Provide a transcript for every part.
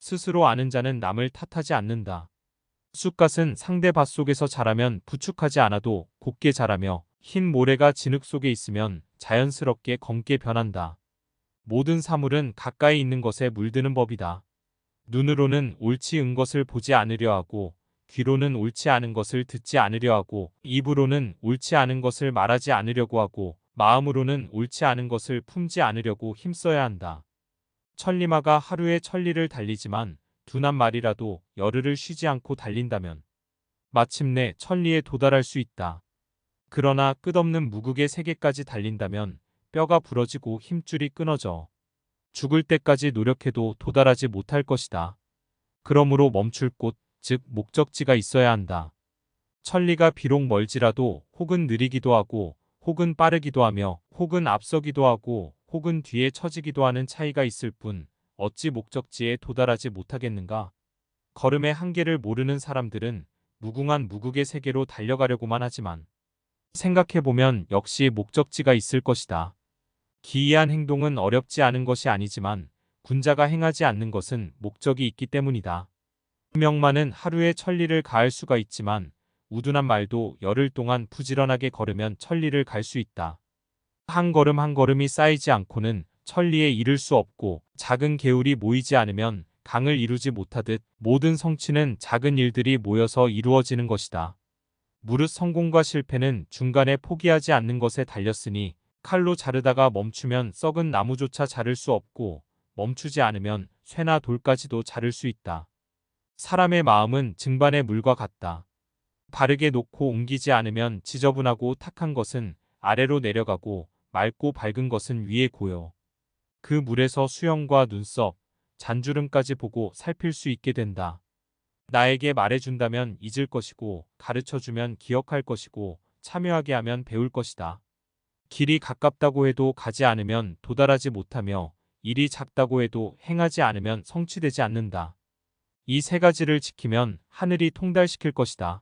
스스로 아는 자는 남을 탓하지 않는다. 쑥갓은 상대 밭 속에서 자라면 부축하지 않아도 곱게 자라며 흰 모래가 진흙 속에 있으면 자연스럽게 검게 변한다. 모든 사물은 가까이 있는 것에 물드는 법이다. 눈으로는 옳지 은 것을 보지 않으려 하고, 귀로는 옳지 않은 것을 듣지 않으려 하고, 입으로는 옳지 않은 것을 말하지 않으려고 하고, 마음으로는 옳지 않은 것을 품지 않으려고 힘써야 한다. 천리마가 하루에 천리를 달리지만 두난 말이라도 열흘을 쉬지 않고 달린다면 마침내 천리에 도달할 수 있다. 그러나 끝없는 무극의 세계까지 달린다면 뼈가 부러지고 힘줄이 끊어져 죽을 때까지 노력해도 도달하지 못할 것이다. 그러므로 멈출 곳, 즉 목적지가 있어야 한다. 천리가 비록 멀지라도 혹은 느리기도 하고 혹은 빠르기도 하며 혹은 앞서기도 하고 혹은 뒤에 처지기도 하는 차이가 있을 뿐 어찌 목적지에 도달하지 못하겠는가? 걸음의 한계를 모르는 사람들은 무궁한 무극의 세계로 달려가려고만 하지만 생각해보면 역시 목적지가 있을 것이다. 기이한 행동은 어렵지 않은 것이 아니지만 군자가 행하지 않는 것은 목적이 있기 때문이다. 명만은 하루에 천리를 가할 수가 있지만 우둔한 말도 열흘 동안 부지런하게 걸으면 천리를 갈 수 있다. 한 걸음 한 걸음이 쌓이지 않고는 천리에 이를 수 없고 작은 개울이 모이지 않으면 강을 이루지 못하듯 모든 성취는 작은 일들이 모여서 이루어지는 것이다. 무릇 성공과 실패는 중간에 포기하지 않는 것에 달렸으니 칼로 자르다가 멈추면 썩은 나무조차 자를 수 없고 멈추지 않으면 쇠나 돌까지도 자를 수 있다. 사람의 마음은 증반의 물과 같다. 바르게 놓고 옮기지 않으면 지저분하고 탁한 것은 아래로 내려가고 맑고 밝은 것은 위에 고여. 그 물에서 수영과 눈썹, 잔주름까지 보고 살필 수 있게 된다. 나에게 말해준다면 잊을 것이고 가르쳐주면 기억할 것이고 참여하게 하면 배울 것이다. 길이 가깝다고 해도 가지 않으면 도달하지 못하며 일이 작다고 해도 행하지 않으면 성취되지 않는다. 이 세 가지를 지키면 하늘이 통달시킬 것이다.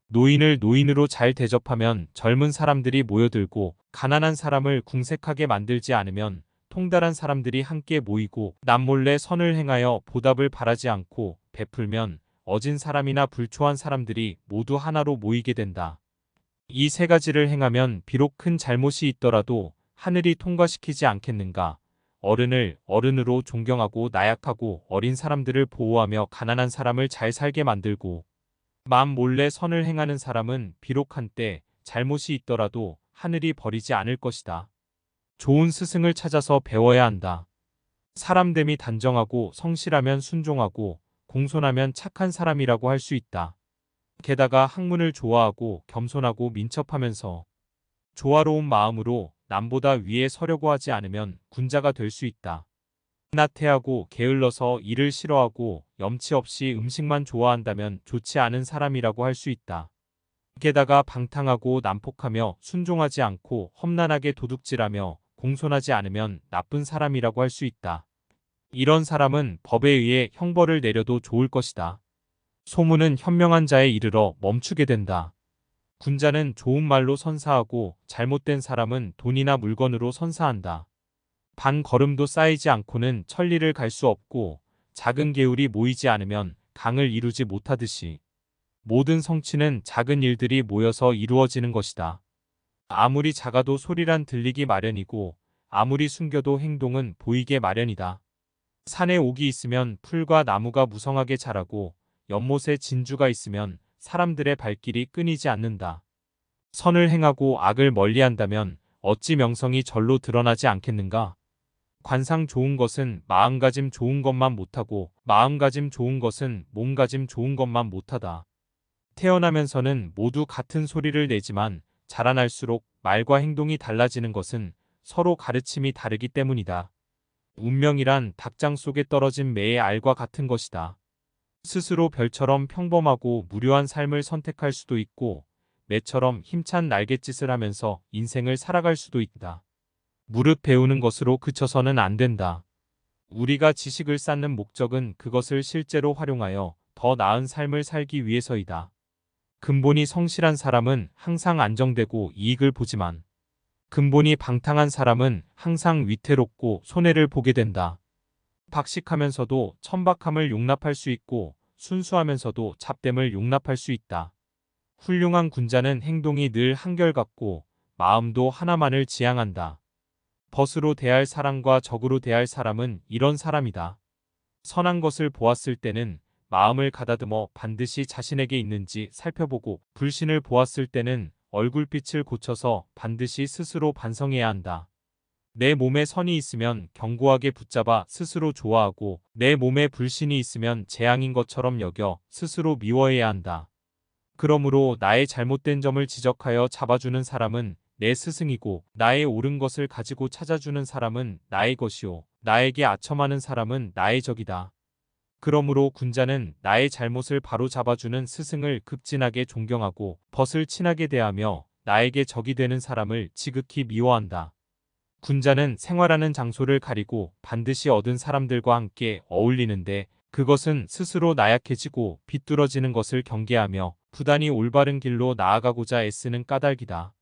노인을 노인으로 잘 대접하면 젊은 사람들이 모여들고 가난한 사람을 궁색하게 만들지 않으면 통달한 사람들이 함께 모이고 남몰래 선을 행하여 보답을 바라지 않고 베풀면 어진 사람이나 불초한 사람들이 모두 하나로 모이게 된다. 이 세 가지를 행하면 비록 큰 잘못이 있더라도 하늘이 통과시키지 않겠는가? 어른을 어른으로 존경하고 나약하고 어린 사람들을 보호하며 가난한 사람을 잘 살게 만들고 맘 몰래 선을 행하는 사람은 비록 한때 잘못이 있더라도 하늘이 버리지 않을 것이다. 좋은 스승을 찾아서 배워야 한다. 사람됨이 단정하고 성실하면 순종하고 공손하면 착한 사람이라고 할 수 있다. 게다가 학문을 좋아하고 겸손하고 민첩하면서 조화로운 마음으로 남보다 위에 서려고 하지 않으면 군자가 될 수 있다. 나태하고 게을러서 일을 싫어하고 염치 없이 음식만 좋아한다면 좋지 않은 사람이라고 할 수 있다. 게다가 방탕하고 난폭하며 순종하지 않고 험난하게 도둑질하며 공손하지 않으면 나쁜 사람이라고 할 수 있다. 이런 사람은 법에 의해 형벌을 내려도 좋을 것이다. 소문은 현명한 자에 이르러 멈추게 된다. 군자는 좋은 말로 선사하고 잘못된 사람은 돈이나 물건으로 선사한다. 반 걸음도 쌓이지 않고는 천리를 갈 수 없고 작은 개울이 모이지 않으면 강을 이루지 못하듯이 모든 성취는 작은 일들이 모여서 이루어지는 것이다. 아무리 작아도 소리란 들리기 마련이고 아무리 숨겨도 행동은 보이게 마련이다. 산에 옥이 있으면 풀과 나무가 무성하게 자라고 연못에 진주가 있으면 사람들의 발길이 끊이지 않는다. 선을 행하고 악을 멀리한다면 어찌 명성이 절로 드러나지 않겠는가? 관상 좋은 것은 마음가짐 좋은 것만 못하고 마음가짐 좋은 것은 몸가짐 좋은 것만 못하다. 태어나면서는 모두 같은 소리를 내지만 자라날수록 말과 행동이 달라지는 것은 서로 가르침이 다르기 때문이다. 운명이란 닭장 속에 떨어진 매의 알과 같은 것이다. 스스로 별처럼 평범하고 무료한 삶을 선택할 수도 있고 매처럼 힘찬 날갯짓을 하면서 인생을 살아갈 수도 있다. 무릇 배우는 것으로 그쳐서는 안 된다. 우리가 지식을 쌓는 목적은 그것을 실제로 활용하여 더 나은 삶을 살기 위해서이다. 근본이 성실한 사람은 항상 안정되고 이익을 보지만 근본이 방탕한 사람은 항상 위태롭고 손해를 보게 된다. 박식하면서도 천박함을 용납할 수 있고 순수하면서도 잡됨을 용납할 수 있다. 훌륭한 군자는 행동이 늘 한결같고 마음도 하나만을 지향한다. 벗으로 대할 사람과 적으로 대할 사람은 이런 사람이다. 선한 것을 보았을 때는 마음을 가다듬어 반드시 자신에게 있는지 살펴보고 불신을 보았을 때는 얼굴빛을 고쳐서 반드시 스스로 반성해야 한다. 내 몸에 선이 있으면 견고하게 붙잡아 스스로 좋아하고 내 몸에 불신이 있으면 재앙인 것처럼 여겨 스스로 미워해야 한다. 그러므로 나의 잘못된 점을 지적하여 잡아주는 사람은 내 스승이고 나의 옳은 것을 가지고 찾아주는 사람은 나의 것이요 나에게 아첨하는 사람은 나의 적이다. 그러므로 군자는 나의 잘못을 바로 잡아주는 스승을 급진하게 존경하고 벗을 친하게 대하며 나에게 적이 되는 사람을 지극히 미워한다. 군자는 생활하는 장소를 가리고 반드시 얻은 사람들과 함께 어울리는데 그것은 스스로 나약해지고 비뚤어지는 것을 경계하며 부단히 올바른 길로 나아가고자 애쓰는 까닭이다.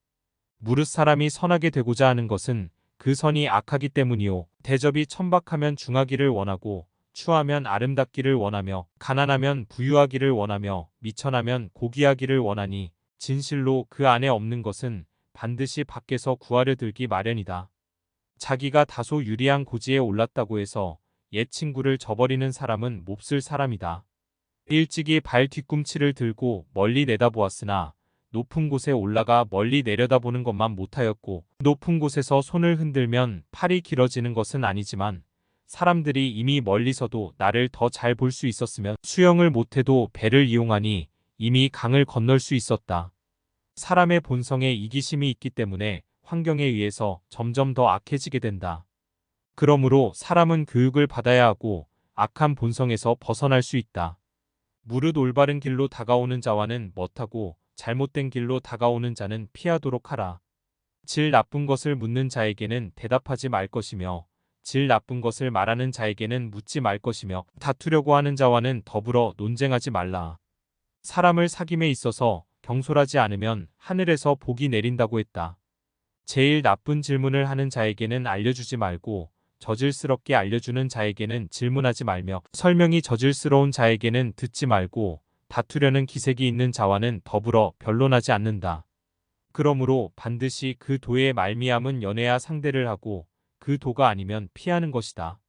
무릇 사람이 선하게 되고자 하는 것은 그 선이 악하기 때문이요. 대접이 천박하면 중하기를 원하고 추하면 아름답기를 원하며 가난하면 부유하기를 원하며 미천하면 고귀하기를 원하니 진실로 그 안에 없는 것은 반드시 밖에서 구하려 들기 마련이다. 자기가 다소 유리한 고지에 올랐다고 해서 옛 친구를 저버리는 사람은 몹쓸 사람이다. 일찍이 발 뒤꿈치를 들고 멀리 내다보았으나 높은 곳에 올라가 멀리 내려다보는 것만 못하였고 높은 곳에서 손을 흔들면 팔이 길어지는 것은 아니지만 사람들이 이미 멀리서도 나를 더 잘 볼 수 있었으면 수영을 못해도 배를 이용하니 이미 강을 건널 수 있었다. 사람의 본성에 이기심이 있기 때문에 환경에 의해서 점점 더 악해지게 된다. 그러므로 사람은 교육을 받아야 하고 악한 본성에서 벗어날 수 있다. 무릇 올바른 길로 다가오는 자와는 멋하고 잘못된 길로 다가오는 자는 피하도록 하라. 질 나쁜 것을 묻는 자에게는 대답하지 말 것이며 질 나쁜 것을 말하는 자에게는 묻지 말 것이며 다투려고 하는 자와는 더불어 논쟁하지 말라. 사람을 사귐에 있어서 경솔하지 않으면 하늘에서 복이 내린다고 했다. 제일 나쁜 질문을 하는 자에게는 알려주지 말고 저질스럽게 알려주는 자에게는 질문하지 말며 설명이 저질스러운 자에게는 듣지 말고 다투려는 기색이 있는 자와는 더불어 변론하지 않는다. 그러므로 반드시 그 도의 말미암은 연애야 상대를 하고 그 도가 아니면 피하는 것이다.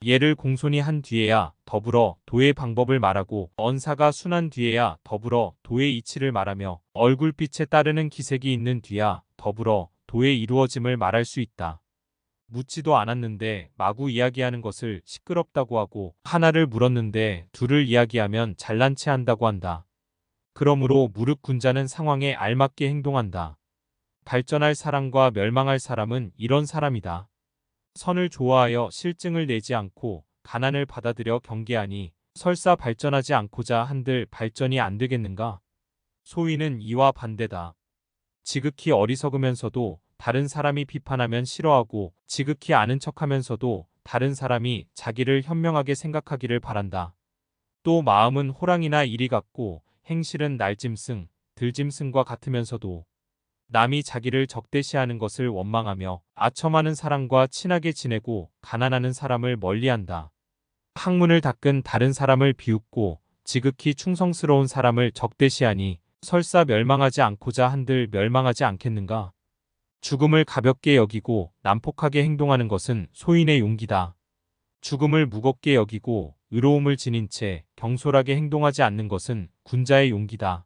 예를 공손히 한 뒤에야 더불어 도의 방법을 말하고 언사가 순한 뒤에야 더불어 도의 이치를 말하며 얼굴빛에 따르는 기색이 있는 뒤야 더불어 도의 이루어짐을 말할 수 있다. 묻지도 않았는데 마구 이야기하는 것을 시끄럽다고 하고 하나를 물었는데 둘을 이야기하면 잘난 체 한다고 한다. 그러므로 무릇 군자는 상황에 알맞게 행동한다. 발전할 사람과 멸망할 사람은 이런 사람이다. 선을 좋아하여 실증을 내지 않고 가난을 받아들여 경계하니 설사 발전하지 않고자 한들 발전이 안 되겠는가? 소위는 이와 반대다. 지극히 어리석으면서도 다른 사람이 비판하면 싫어하고 지극히 아는 척하면서도 다른 사람이 자기를 현명하게 생각하기를 바란다. 또 마음은 호랑이나 이리 같고 행실은 날짐승, 들짐승과 같으면서도 남이 자기를 적대시하는 것을 원망하며 아첨하는 사람과 친하게 지내고 가난하는 사람을 멀리한다. 학문을 닦은 다른 사람을 비웃고 지극히 충성스러운 사람을 적대시하니 설사 멸망하지 않고자 한들 멸망하지 않겠는가? 죽음을 가볍게 여기고 난폭하게 행동하는 것은 소인의 용기다. 죽음을 무겁게 여기고 의로움을 지닌 채 경솔하게 행동하지 않는 것은 군자의 용기다.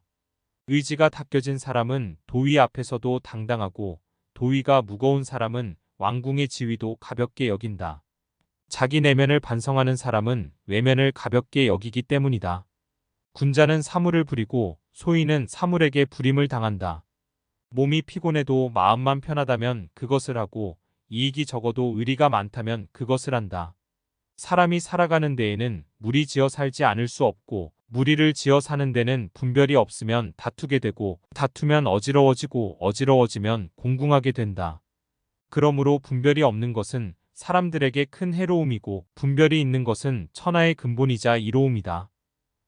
의지가 닦여진 사람은 도위 앞에서도 당당하고 도위가 무거운 사람은 왕궁의 지위도 가볍게 여긴다. 자기 내면을 반성하는 사람은 외면을 가볍게 여기기 때문이다. 군자는 사물을 부리고 소인은 사물에게 부림을 당한다. 몸이 피곤해도 마음만 편하다면 그것을 하고 이익이 적어도 의리가 많다면 그것을 한다. 사람이 살아가는 데에는 무리지어 살지 않을 수 없고 무리를 지어 사는 데는 분별이 없으면 다투게 되고 다투면 어지러워지고 어지러워지면 공궁하게 된다. 그러므로 분별이 없는 것은 사람들에게 큰 해로움이고 분별이 있는 것은 천하의 근본이자 이로움이다.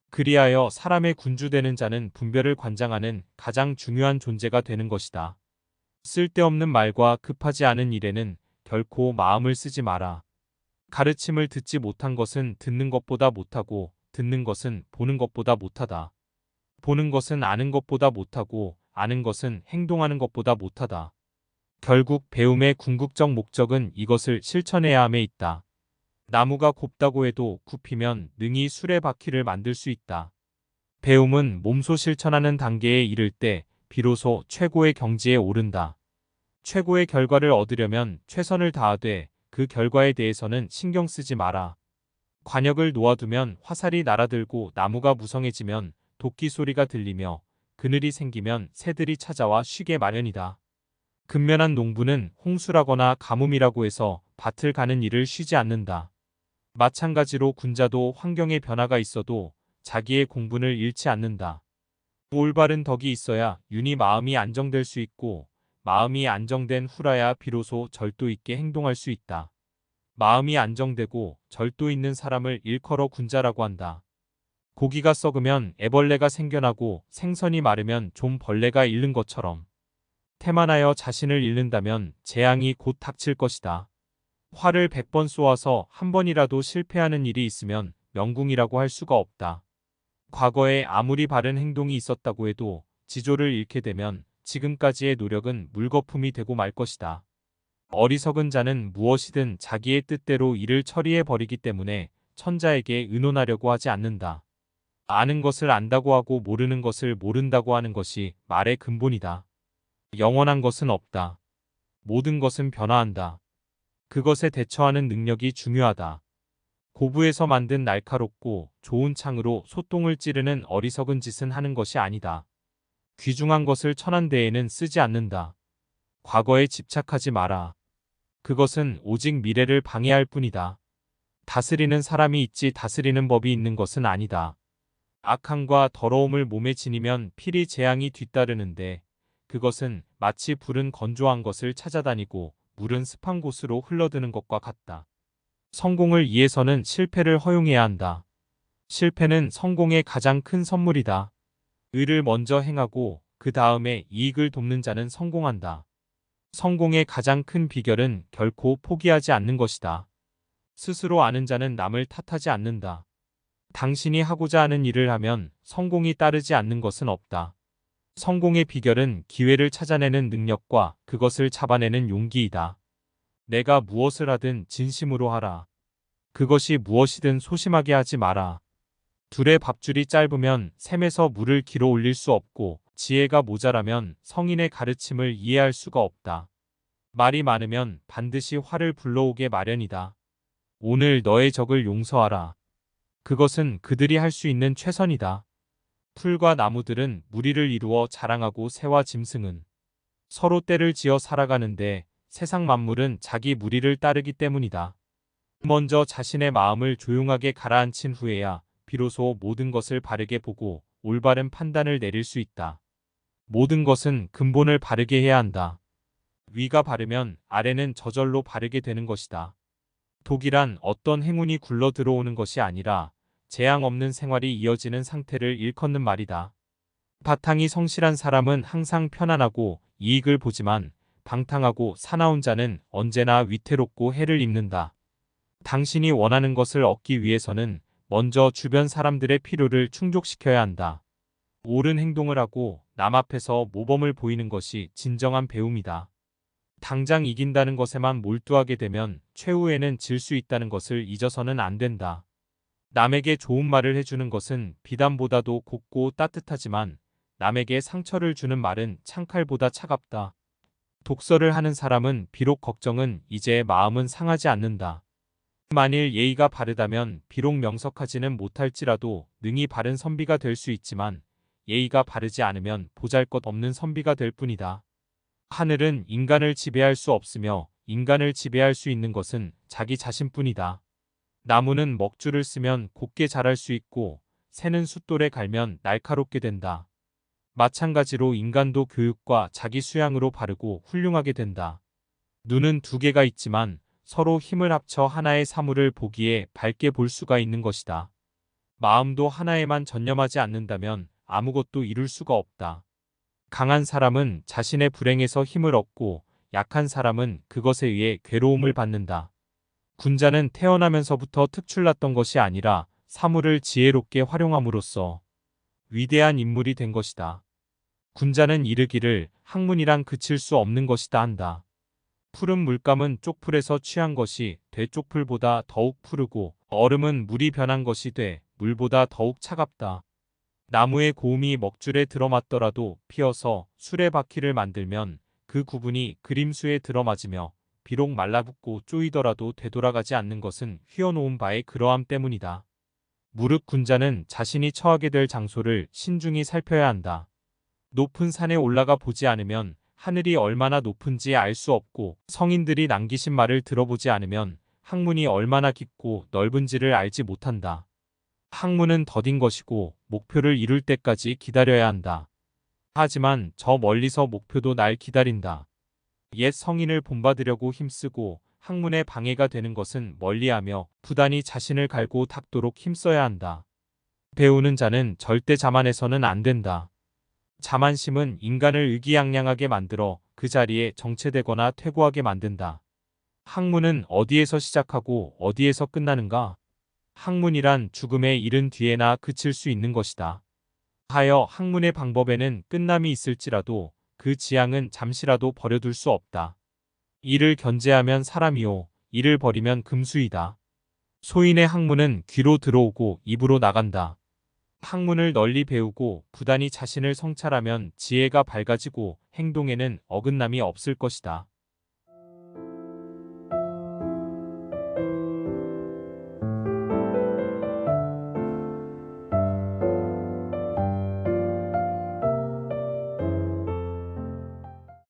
그리하여 사람의 군주되는 자는 분별을 관장하는 가장 중요한 존재가 되는 것이다. 쓸데없는 말과 급하지 않은 일에는 결코 마음을 쓰지 마라. 가르침을 듣지 못한 것은 듣는 것보다 못하고 듣는 것은 보는 것보다 못하다. 보는 것은 아는 것보다 못하고 아는 것은 행동하는 것보다 못하다. 결국 배움의 궁극적 목적은 이것을 실천해야 함에 있다. 나무가 곱다고 해도 굽히면 능히 수레바퀴를 만들 수 있다. 배움은 몸소 실천하는 단계에 이를 때 비로소 최고의 경지에 오른다. 최고의 결과를 얻으려면 최선을 다하되 그 결과에 대해서는 신경 쓰지 마라. 관역을 놓아두면 화살이 날아들고 나무가 무성해지면 도끼 소리가 들리며 그늘이 생기면 새들이 찾아와 쉬게 마련이다. 근면한 농부는 홍수라거나 가뭄이라고 해서 밭을 가는 일을 쉬지 않는다. 마찬가지로 군자도 환경의 변화가 있어도 자기의 공분을 잃지 않는다. 올바른 덕이 있어야 윤희 마음이 안정될 수 있고 마음이 안정된 후라야 비로소 절도 있게 행동할 수 있다. 마음이 안정되고 절도 있는 사람을 일컬어 군자라고 한다. 고기가 썩으면 애벌레가 생겨나고 생선이 마르면 좀 벌레가 잃는 것처럼 태만하여 자신을 잃는다면 재앙이 곧 닥칠 것이다. 활을 100번 쏘아서 한 번이라도 실패하는 일이 있으면 명궁이라고 할 수가 없다. 과거에 아무리 바른 행동이 있었다고 해도 지조를 잃게 되면 지금까지의 노력은 물거품이 되고 말 것이다. 어리석은 자는 무엇이든 자기의 뜻대로 일을 처리해 버리기 때문에 천자에게 의논하려고 하지 않는다. 아는 것을 안다고 하고 모르는 것을 모른다고 하는 것이 말의 근본이다. 영원한 것은 없다. 모든 것은 변화한다. 그것에 대처하는 능력이 중요하다. 고부에서 만든 날카롭고 좋은 창으로 소똥을 찌르는 어리석은 짓은 하는 것이 아니다. 귀중한 것을 천한 데에는 쓰지 않는다. 과거에 집착하지 마라. 그것은 오직 미래를 방해할 뿐이다. 다스리는 사람이 있지 다스리는 법이 있는 것은 아니다. 악함과 더러움을 몸에 지니면 필히 재앙이 뒤따르는데 그것은 마치 불은 건조한 것을 찾아다니고 물은 습한 곳으로 흘러드는 것과 같다. 성공을 위해서는 실패를 허용해야 한다. 실패는 성공의 가장 큰 선물이다. 의를 먼저 행하고 그 다음에 이익을 돕는 자는 성공한다. 성공의 가장 큰 비결은 결코 포기하지 않는 것이다. 스스로 아는 자는 남을 탓하지 않는다. 당신이 하고자 하는 일을 하면 성공이 따르지 않는 것은 없다. 성공의 비결은 기회를 찾아내는 능력과 그것을 잡아내는 용기이다. 내가 무엇을 하든 진심으로 하라. 그것이 무엇이든 소심하게 하지 마라. 둘의 밥줄이 짧으면 샘에서 물을 길어 올릴 수 없고 지혜가 모자라면 성인의 가르침을 이해할 수가 없다. 말이 많으면 반드시 화를 불러오게 마련이다. 오늘 너의 적을 용서하라. 그것은 그들이 할 수 있는 최선이다. 풀과 나무들은 무리를 이루어 자랑하고 새와 짐승은 서로 때를 지어 살아가는데 세상 만물은 자기 무리를 따르기 때문이다. 먼저 자신의 마음을 조용하게 가라앉힌 후에야 비로소 모든 것을 바르게 보고 올바른 판단을 내릴 수 있다. 모든 것은 근본을 바르게 해야 한다. 위가 바르면 아래는 저절로 바르게 되는 것이다. 독이란 어떤 행운이 굴러 들어오는 것이 아니라 재앙 없는 생활이 이어지는 상태를 일컫는 말이다. 바탕이 성실한 사람은 항상 편안하고 이익을 보지만 방탕하고 사나운 자는 언제나 위태롭고 해를 입는다. 당신이 원하는 것을 얻기 위해서는 먼저 주변 사람들의 필요를 충족시켜야 한다. 옳은 행동을 하고 남 앞에서 모범을 보이는 것이 진정한 배움이다. 당장 이긴다는 것에만 몰두하게 되면 최후에는 질 수 있다는 것을 잊어서는 안 된다. 남에게 좋은 말을 해주는 것은 비단보다도 곱고 따뜻하지만 남에게 상처를 주는 말은 창칼보다 차갑다. 독서를 하는 사람은 비록 걱정은 이제 마음은 상하지 않는다. 만일 예의가 바르다면 비록 명석하지는 못할지라도 능히 바른 선비가 될 수 있지만 예의가 바르지 않으면 보잘것없는 선비가 될 뿐이다. 하늘은 인간을 지배할 수 없으며 인간을 지배할 수 있는 것은 자기 자신뿐이다. 나무는 먹줄을 쓰면 곱게 자랄 수 있고 새는 숫돌에 갈면 날카롭게 된다. 마찬가지로 인간도 교육과 자기 수양으로 바르고 훌륭하게 된다. 눈은 두 개가 있지만 서로 힘을 합쳐 하나의 사물을 보기에 밝게 볼 수가 있는 것이다. 마음도 하나에만 전념하지 않는다면 아무것도 이룰 수가 없다. 강한 사람은 자신의 불행에서 힘을 얻고 약한 사람은 그것에 의해 괴로움을 받는다. 군자는 태어나면서부터 특출났던 것이 아니라 사물을 지혜롭게 활용함으로써 위대한 인물이 된 것이다. 군자는 이르기를 학문이란 그칠 수 없는 것이다 한다. 푸른 물감은 쪽풀에서 취한 것이 돼 쪽풀보다 더욱 푸르고 얼음은 물이 변한 것이 돼 물보다 더욱 차갑다. 나무의 고움이 먹줄에 들어맞더라도 피어서 수레바퀴를 만들면 그 구분이 그림수에 들어맞으며 비록 말라붙고 쪼이더라도 되돌아가지 않는 것은 휘어놓은 바의 그러함 때문이다. 무릇 군자는 자신이 처하게 될 장소를 신중히 살펴야 한다. 높은 산에 올라가 보지 않으면 하늘이 얼마나 높은지 알 수 없고 성인들이 남기신 말을 들어보지 않으면 학문이 얼마나 깊고 넓은지를 알지 못한다. 학문은 더딘 것이고 목표를 이룰 때까지 기다려야 한다. 하지만 저 멀리서 목표도 날 기다린다. 옛 성인을 본받으려고 힘쓰고 학문에 방해가 되는 것은 멀리하며 부단히 자신을 갈고 닦도록 힘써야 한다. 배우는 자는 절대 자만해서는 안 된다. 자만심은 인간을 의기양양하게 만들어 그 자리에 정체되거나 퇴고하게 만든다. 학문은 어디에서 시작하고 어디에서 끝나는가? 학문이란 죽음에 이른 뒤에나 그칠 수 있는 것이다. 하여 학문의 방법에는 끝남이 있을지라도 그 지향은 잠시라도 버려둘 수 없다. 이를 견제하면 사람이요, 이를 버리면 금수이다. 소인의 학문은 귀로 들어오고 입으로 나간다. 학문을 널리 배우고 부단히 자신을 성찰하면 지혜가 밝아지고 행동에는 어긋남이 없을 것이다.